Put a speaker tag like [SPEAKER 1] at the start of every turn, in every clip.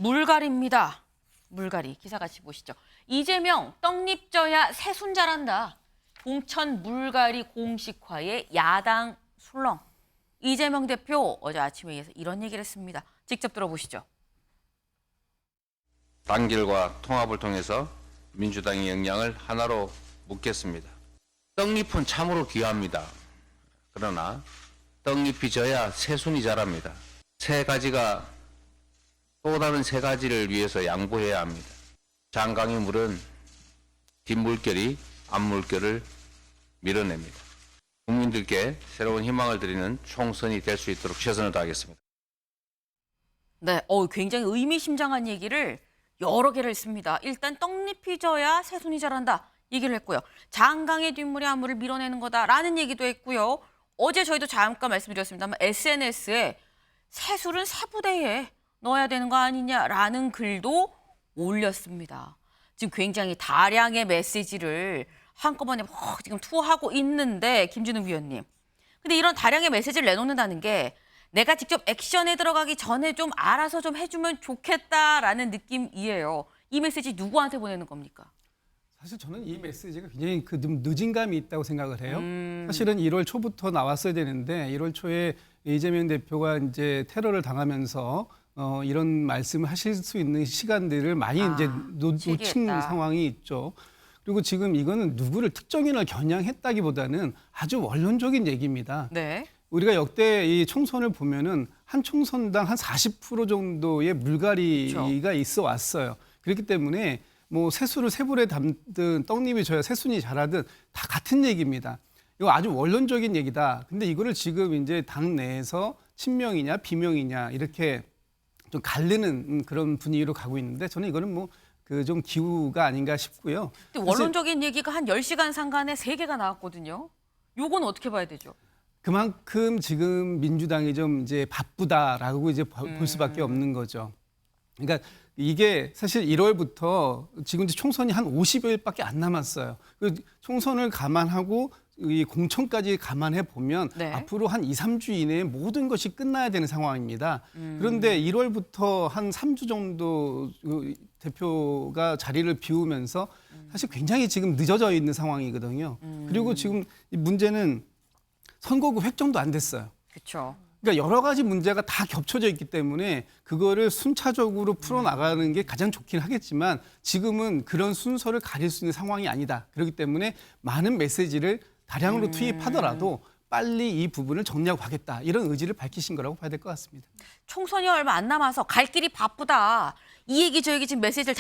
[SPEAKER 1] 물갈이입니다. 물갈이 기사 같이 보시죠. 이재명 떡잎 져야 새순 자란다. 공천 물갈이 공식화에 야당 술렁. 이재명 대표 어제 아침 회의에서 이런 얘기를 했습니다. 직접 들어보시죠.
[SPEAKER 2] 단결과 통합을 통해서 민주당의 역량을 하나로 묶겠습니다. 떡잎은 참으로 귀합니다. 그러나 떡잎이 져야 새순이 자랍니다. 세 가지가 또 다른 세 가지를 위해서 양보해야 합니다. 장강의 물은 뒷물결이 앞물결을 밀어냅니다. 국민들께 새로운 희망을 드리는 총선이 될 수 있도록 최선을 다하겠습니다.
[SPEAKER 1] 네, 굉장히 의미심장한 얘기를 여러 개를 했습니다. 일단 떡잎이 져야 새순이 자란다 얘기를 했고요. 장강의 뒷물이 앞물을 밀어내는 거다라는 얘기도 했고요. 어제 저희도 잠깐 말씀드렸습니다만 SNS에 새술은 새부대에 넣어야 되는 거 아니냐라는 글도 올렸습니다. 지금 굉장히 다량의 메시지를 한꺼번에 지금 투하하고 있는데 김준우 위원님. 근데 이런 다량의 메시지를 내놓는다는 게 내가 직접 액션에 들어가기 전에 좀 알아서 좀 해주면 좋겠다라는 느낌이에요. 이 메시지 누구한테 보내는 겁니까?
[SPEAKER 3] 사실 저는 이 메시지가 굉장히 좀 늦은 감이 있다고 생각을 해요. 사실은 1월 초부터 나왔어야 되는데 1월 초에 이재명 대표가 이제 테러를 당하면서 이런 말씀을 하실 수 있는 시간들을 많이 이제 놓친 상황이 있죠. 그리고 지금 이거는 누구를 특정인을 겨냥했다기보다는 아주 원론적인 얘기입니다.
[SPEAKER 1] 네.
[SPEAKER 3] 우리가 역대 이 총선을 보면은 한 총선당 한 40% 정도의 물갈이가 그렇죠. 있어 왔어요. 그렇기 때문에 뭐 새술을 새불에 담든 떡잎이 져야 새순이 자라든 다 같은 얘기입니다. 이거 아주 원론적인 얘기다. 근데 이거를 지금 이제 당 내에서 친명이냐 비명이냐 이렇게 좀 갈리는 그런 분위기로 가고 있는데 저는 이거는 뭐 그 좀 기우가 아닌가 싶고요.
[SPEAKER 1] 근데 원론적인 얘기가 한 10시간 상간에 3개가 나왔거든요. 요건 어떻게 봐야 되죠?
[SPEAKER 3] 그만큼 지금 민주당이 좀 이제 바쁘다라고 이제 볼 수밖에 없는 거죠. 그러니까 이게 사실 1월부터 지금 이제 총선이 한 50여일밖에 안 남았어요. 그 총선을 감안하고 이 공천까지 감안해 보면
[SPEAKER 1] 네.
[SPEAKER 3] 앞으로 한 2, 3주 이내에 모든 것이 끝나야 되는 상황입니다. 그런데 1월부터 한 3주 정도 대표가 자리를 비우면서 사실 굉장히 지금 늦어져 있는 상황이거든요. 그리고 지금 이 문제는 선거구 획정도 안 됐어요.
[SPEAKER 1] 그렇죠.
[SPEAKER 3] 그러니까 여러 가지 문제가 다 겹쳐져 있기 때문에 그거를 순차적으로 풀어나가는 게 가장 좋긴 하겠지만 지금은 그런 순서를 가릴 수 있는 상황이 아니다. 그렇기 때문에 많은 메시지를 다량으로 투입하더라도 빨리 이 부분을 정리하고 가겠다. 이런 의지를 밝히신 거라고 봐야 될 것 같습니다.
[SPEAKER 1] 총선이 얼마 안 남아서 갈 길이 바쁘다. 이 얘기 저 얘기 지금 메시지를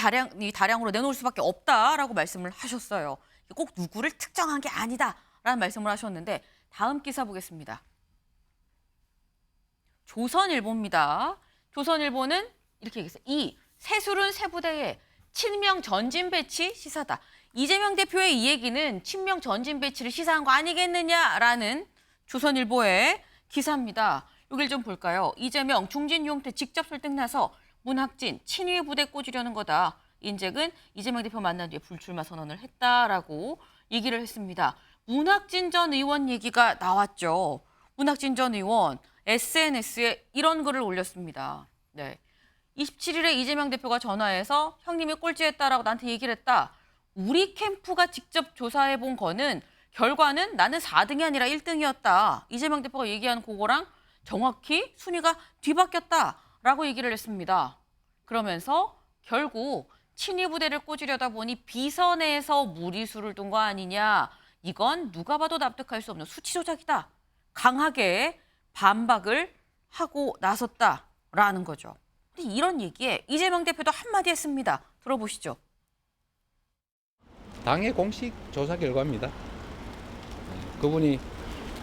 [SPEAKER 1] 다량으로 내놓을 수밖에 없다라고 말씀을 하셨어요. 꼭 누구를 특정한 게 아니다라는 말씀을 하셨는데 다음 기사 보겠습니다. 조선일보입니다. 조선일보는 이렇게 얘기했어요. 이 새술은 새부대에 친명 전진 배치 시사다. 이재명 대표의 이 얘기는 친명 전진 배치를 시사한 거 아니겠느냐라는 조선일보의 기사입니다. 여기를 좀 볼까요? 이재명 중진 유용태 직접 설득 나서 문학진 친위 부대 꽂으려는 거다. 인잭은 이재명 대표 만난 뒤에 불출마 선언을 했다라고 얘기를 했습니다. 문학진 전 의원 얘기가 나왔죠. 문학진 전 의원 SNS에 이런 글을 올렸습니다. 네. 27일에 이재명 대표가 전화해서 형님이 꼴찌했다라고 나한테 얘기를 했다. 우리 캠프가 직접 조사해 본 거는 결과는 나는 4등이 아니라 1등이었다. 이재명 대표가 얘기한 그거랑 정확히 순위가 뒤바뀌었다라고 얘기를 했습니다. 그러면서 결국 친위 부대를 꽂으려다 보니 비선에서 무리수를 둔 거 아니냐. 이건 누가 봐도 납득할 수 없는 수치 조작이다. 강하게 반박을 하고 나섰다라는 거죠. 근데 이런 얘기에 이재명 대표도 한마디 했습니다. 들어보시죠.
[SPEAKER 4] 당의 공식 조사 결과입니다. 그분이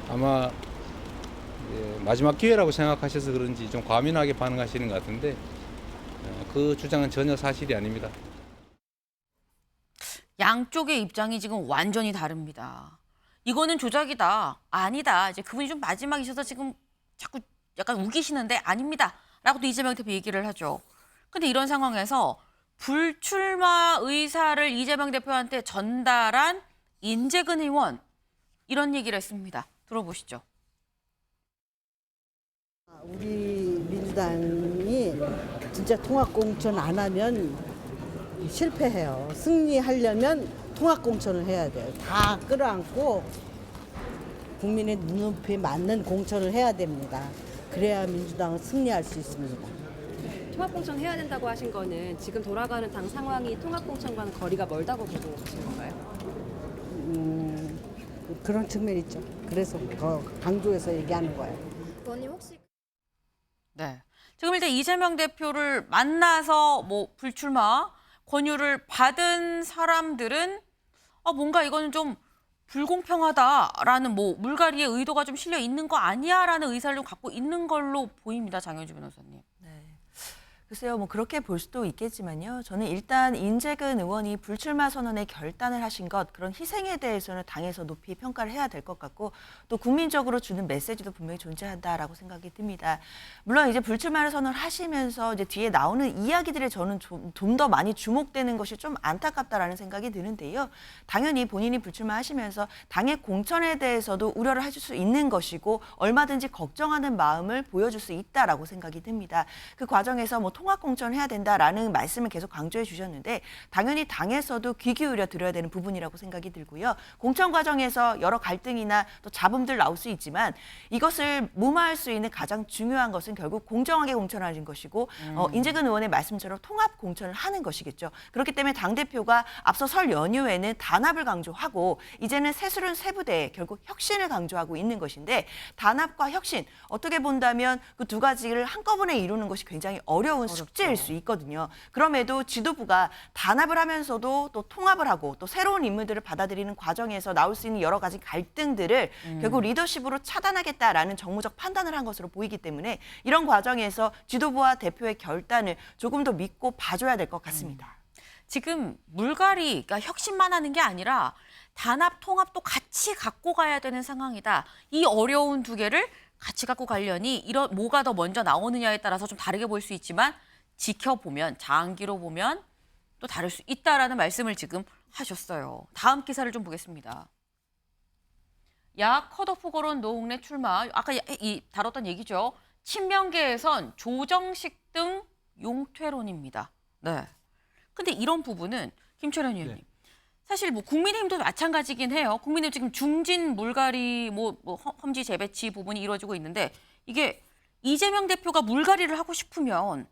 [SPEAKER 4] 아마 마지막 기회라고 생각하셔서 그런지 좀 과민하게 반응하시는 것 같은데 그 주장은 전혀 사실이 아닙니다.
[SPEAKER 1] 양쪽의 입장이 지금 완전히 다릅니다. 이거는 조작이다. 아니다. 이제 그분이 좀 마지막이셔서 지금 자꾸 약간 우기시는데 아닙니다. 라고도 이재명 대표 얘기를 하죠. 근데 이런 상황에서 불출마 의사를 이재명 대표한테 전달한 인재근 의원 이런 얘기를 했습니다. 들어보시죠.
[SPEAKER 5] 우리 민주당이 진짜 통합공천 안 하면 실패해요. 승리하려면 통합공천을 해야 돼요. 다 끌어안고 국민의 눈높이에 맞는 공천을 해야 됩니다. 그래야 민주당은 승리할 수 있습니다.
[SPEAKER 6] 통합공천 해야 된다고 하신 거는 지금 돌아가는 당 상황이 통합공천과는 거리가 멀다고 보고 계신 건가요?
[SPEAKER 5] 그런 측면이 있죠. 그래서 더 강조해서 얘기하는 거예요.
[SPEAKER 6] 의원님 혹시
[SPEAKER 1] 네. 지금 일단 이재명 대표를 만나서 뭐 불출마 권유를 받은 사람들은 뭔가 이거는 좀 불공평하다라는 뭐 물갈이의 의도가 좀 실려 있는 거 아니야라는 의사를 좀 갖고 있는 걸로 보입니다. 장현주 변호사님.
[SPEAKER 7] 네. 글쎄요, 뭐 그렇게 볼 수도 있겠지만요. 저는 일단 인재근 의원이 불출마 선언에 결단을 하신 것, 그런 희생에 대해서는 당에서 높이 평가를 해야 될 것 같고, 또 국민적으로 주는 메시지도 분명히 존재한다라고 생각이 듭니다. 물론 이제 불출마를 선언하시면서 이제 뒤에 나오는 이야기들에 저는 좀 더 많이 주목되는 것이 좀 안타깝다라는 생각이 드는데요. 당연히 본인이 불출마하시면서 당의 공천에 대해서도 우려를 해줄 수 있는 것이고, 얼마든지 걱정하는 마음을 보여줄 수 있다라고 생각이 듭니다. 그 과정에서 뭐 통합공천을 해야 된다라는 말씀을 계속 강조해 주셨는데 당연히 당에서도 귀 기울여 들어야 되는 부분이라고 생각이 들고요. 공천 과정에서 여러 갈등이나 또 잡음들 나올 수 있지만 이것을 무마할 수 있는 가장 중요한 것은 결국 공정하게 공천하는 것이고 인재근 의원의 말씀처럼 통합공천을 하는 것이겠죠. 그렇기 때문에 당대표가 앞서 설 연휴에는 단합을 강조하고 이제는 새수른 세부대에 결국 혁신을 강조하고 있는 것인데 단합과 혁신 어떻게 본다면 그 두 가지를 한꺼번에 이루는 것이 굉장히 어려운 숙제일 수 있거든요. 그럼에도 지도부가 단합을 하면서도 또 통합을 하고 또 새로운 인물들을 받아들이는 과정에서 나올 수 있는 여러 가지 갈등들을 결국 리더십으로 차단하겠다라는 정무적 판단을 한 것으로 보이기 때문에 이런 과정에서 지도부와 대표의 결단을 조금 더 믿고 봐줘야 될 것 같습니다.
[SPEAKER 1] 지금 물갈이, 그러니까 혁신만 하는 게 아니라 단합, 통합도 같이 갖고 가야 되는 상황이다. 이 어려운 두 개를 같이 갖고 가려니 이런 뭐가 더 먼저 나오느냐에 따라서 좀 다르게 볼 수 있지만 지켜보면 장기로 보면 또 다를 수 있다라는 말씀을 지금 하셨어요. 다음 기사를 좀 보겠습니다. 야 컷오프 거론 노웅래 출마. 아까 다뤘던 얘기죠. 친명계에선 조정식 등 용퇴론입니다. 네. 근데 이런 부분은 김철현 의원님.
[SPEAKER 3] 네.
[SPEAKER 1] 사실 뭐 국민의힘도 마찬가지긴 해요. 국민의힘 지금 중진 물갈이 뭐 험지 재배치 부분이 이루어지고 있는데 이게 이재명 대표가 물갈이를 하고 싶으면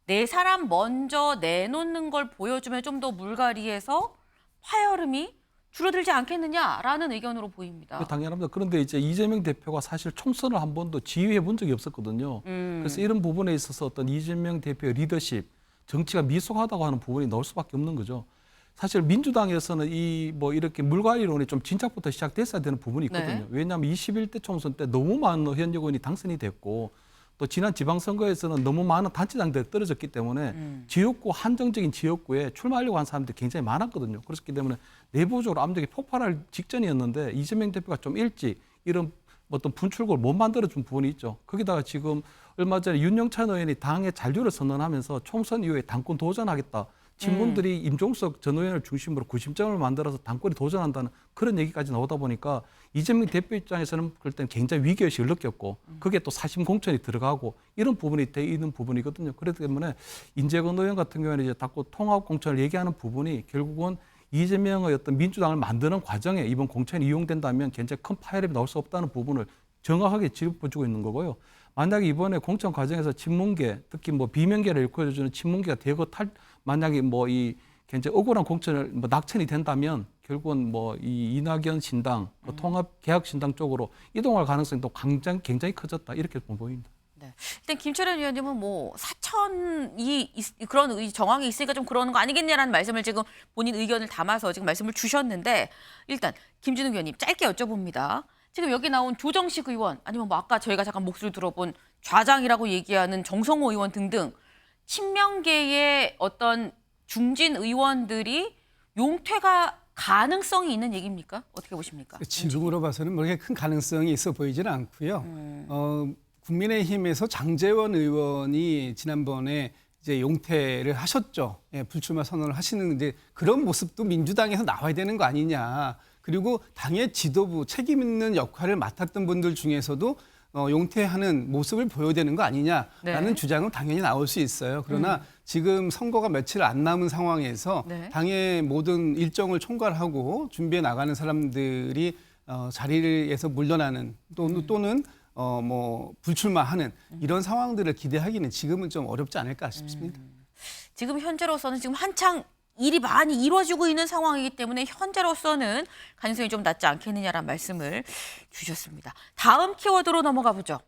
[SPEAKER 1] 네 사람 먼저 내놓는 걸 보여주면 좀 더 물갈이에서 파열음이 줄어들지 않겠느냐라는 의견으로 보입니다.
[SPEAKER 8] 당연합니다. 그런데 이제 이재명 대표가 사실 총선을 한 번도 지휘해 본 적이 없었거든요. 그래서 이런 부분에 있어서 어떤 이재명 대표의 리더십, 정치가 미숙하다고 하는 부분이 나올 수밖에 없는 거죠. 사실 민주당에서는 이 뭐 이렇게 물갈이론이 좀 진작부터 시작됐어야 되는 부분이 있거든요.
[SPEAKER 1] 네.
[SPEAKER 8] 왜냐하면 21대 총선 때 너무 많은 현역 의원이 당선이 됐고 또 지난 지방선거에서는 너무 많은 단체장들이 떨어졌기 때문에 지역구 한정적인 지역구에 출마하려고 하는 사람들이 굉장히 많았거든요. 그렇기 때문에 내부적으로 압력이 폭발할 직전이었는데 이재명 대표가 좀 일찍 이런 어떤 분출구를 못 만들어준 부분이 있죠. 거기다가 지금 얼마 전에 윤영찬 의원이 당의 잔류를 선언하면서 총선 이후에 당권 도전하겠다. 친문들이 임종석 전 의원을 중심으로 구심점을 만들어서 당권에 도전한다는 그런 얘기까지 나오다 보니까 이재명 대표 입장에서는 그럴 때는 굉장히 위기의식을 느꼈고 그게 또 사심 공천이 들어가고 이런 부분이 돼 있는 부분이거든요. 그렇기 때문에 인재건 의원 같은 경우에는 이제 자꾸 통합 공천을 얘기하는 부분이 결국은 이재명의 어떤 민주당을 만드는 과정에 이번 공천이 이용된다면 굉장히 큰 파열음이 나올 수 없다는 부분을 정확하게 짚어주고 있는 거고요. 만약에 이번에 공천 과정에서 친문계, 특히 뭐 비명계를 일컬어주는 친문계가 대거 만약에 뭐 이 굉장히 억울한 공천을 뭐 낙천이 된다면 결국은 뭐 이 이낙연 신당, 통합 개혁 신당 쪽으로 이동할 가능성도 굉장히 커졌다 이렇게 보입니다.
[SPEAKER 1] 네. 일단 김철현 의원님은 뭐 사천이 그런 정황이 있으니까 좀 그러는 거 아니겠냐라는 말씀을 지금 본인 의견을 담아서 지금 말씀을 주셨는데 일단 김진욱 의원님 짧게 여쭤봅니다. 지금 여기 나온 조정식 의원 아니면 뭐 아까 저희가 잠깐 목소리 들어본 좌장이라고 얘기하는 정성호 의원 등등 친명계의 어떤 중진 의원들이 용퇴가 가능성이 있는 얘기입니까? 어떻게 보십니까?
[SPEAKER 3] 지금으로 봐서는 뭐 그렇게 큰 가능성이 있어 보이지는 않고요. 국민의힘에서 장제원 의원이 지난번에 이제 용퇴를 하셨죠. 예, 불출마 선언을 하시는 이제 그런 모습도 민주당에서 나와야 되는 거 아니냐. 그리고 당의 지도부 책임 있는 역할을 맡았던 분들 중에서도 용퇴하는 모습을 보여야 되는 거 아니냐라는
[SPEAKER 1] 네.
[SPEAKER 3] 주장은 당연히 나올 수 있어요. 그러나 지금 선거가 며칠 안 남은 상황에서
[SPEAKER 1] 네.
[SPEAKER 3] 당의 모든 일정을 총괄하고 준비해 나가는 사람들이 자리에서 물러나는 또는 뭐 불출마하는 이런 상황들을 기대하기는 지금은 좀 어렵지 않을까 싶습니다.
[SPEAKER 1] 지금 현재로서는 지금 한창 일이 많이 이루어지고 있는 상황이기 때문에 현재로서는 가능성이 좀 낮지 않겠느냐라는 말씀을 주셨습니다. 다음 키워드로 넘어가 보죠.